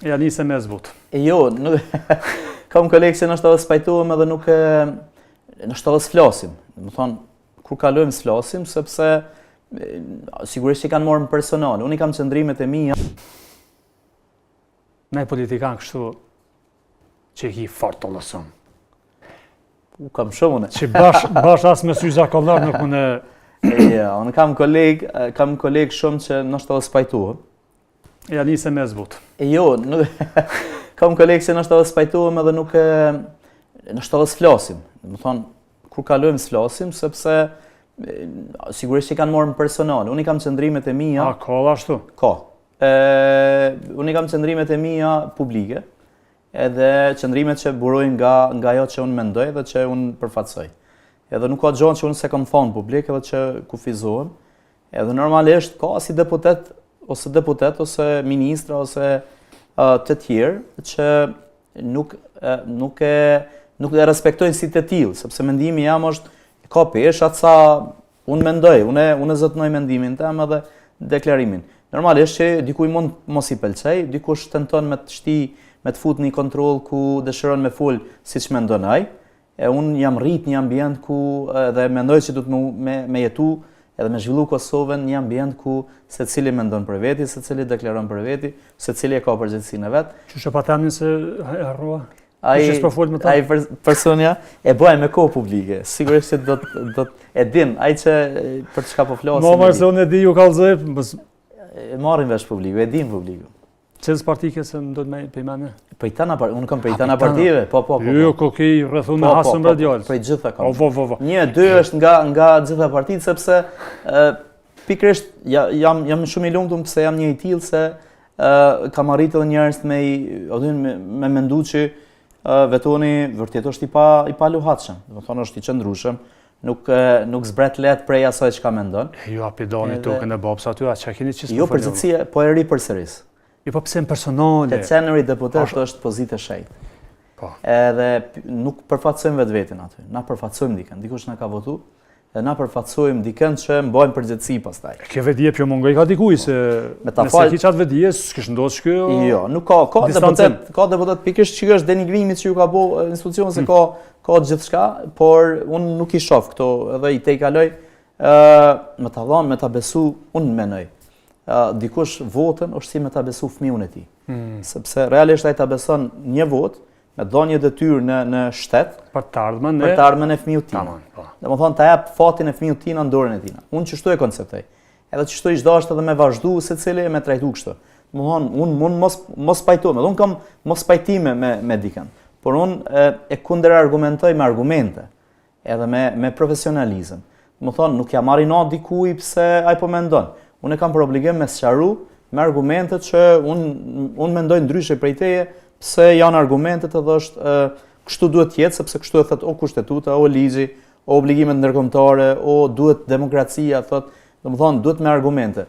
Ja nisë me zbut. Jo, nuk kam kolegë që nështë edhe spajtohem edhe nuk nështë edhe s'flasim. Më thonë, kur kalojmë s'flasim, sepse sigurisht që i kanë morë më personal. Unë i kam qëndrimet e mia. Ne politikan kështu që i ki fort të lësëm. Kam shumë une. Që bash asë me sy zakollar nuk më Ja, unë kam kolegë shumë që nështë edhe spajtohem. Ja nisë me zbut. Jo, kam kolegë që nështë edhe spajtohem edhe nuk nështë edhe s'flasim. Më thonë, kur kalojmë s'flasim, sepse sigurisht që i kanë morë më personal. Unë i kam qëndrimet e mia. A, ka ashtu? Ka. Unë i kam qëndrimet e mia publike, edhe qëndrimet që burojnë nga ajo që unë mendoj dhe që unë përfatsoj. Edhe nuk ka gjonë që unë se kam thonë publik edhe që kufizohem. Edhe normalisht ka si deputet ose ministra ose të tjerë që nuk e respektojnë si të tillë, sepse mendimi jam është ka pesh atë sa unë mendoj, unë zotnoj mendimin tim edhe deklarimin. Normalisht që dikuj mund mos i pëlqej, dikush tenton me të fut një kontroll ku dëshiron me fol siç mendon ai. Unë jam rrit një ambient ku edhe mendoj që duhet me jetu edhe me zhvillu Kosovën një ambient ku secili mendon për veti, secili deklaron për veti, secili e ka përgjegjësinë e vet. Çu pa tamin se harrua? Ai personja e bëj me kohë publike. Sigurisht që do e din, ai që për çka po flasim. Mo se unë e di ju kallzoj, e marrin vesh publiku, e din publiku. Çes partike se më do të më pejmane? Unë kam pejtana partive, po. Jo, kokej rrethon me hasëm radial. Prej gjitha kam. Po. 1-2 është nga gjitha partitë sepse pikërisht jam shumë i lumtur pse jam një i tillë se kam arritur edhe njerëz me mendu që vetoni vërtet është i pa luhatshëm. Do të thonë është i qëndrueshëm, nuk zbret let prej asaj çka mendon. Jo, apidoni tokën e babs aty, çka keni çes. Jo, përgjithësia po e ri përsëris. Jo, po pse personale. Te cenëri deputet është pozitë e shejtë. Po. Edhe nuk përfaqësojmë vetveten aty. Na përfaqësojmë dikën. Dikush na ka votu, dhe na përfaqësojmë dikën që mbajmë përgjegjësi pastaj. Ke vedije pjo mungoj ka dikuj se nëse ki qatë vedije, s'kish ndodhë shkjo... Jo, nuk ka deputet pikërisht që është denigrimi që ju ka bo institucion se ka gjithçka, por unë nuk i shoh këto edhe i te i kaloj me ta dhanë, me ta besu, unë menoj. Dikush votën është si me ta besu fëmijën e tij. Sepse realisht ai ta beson një votë me dhënë një detyrë në shtet për të ardhmen e fëmijës tij. Domethënë ta jap fatin e fëmijës tij në dorën e tij. Unë çështu e konceptoj. Edhe çështu i dashur edhe me vazhdu secili me trajtu kështu. Domethënë unë mund mos pajtohem, unë kam mos pajtime me dikën, por unë e kundër argumentoj me argumente, edhe me profesionalizëm. Domethënë nuk ja marr inat dikujt pse ai po mendon. Unë kam për obligim me sqaru me argumentet që unë mendoj ndryshe prej teje, pse janë argumentet edhe është kështu duhet të jetë, sepse kështu e thot o kushtetuta, o ligji, o obligimet ndërkombëtare, o duhet demokracia, thot, domethënë duhet me argumente.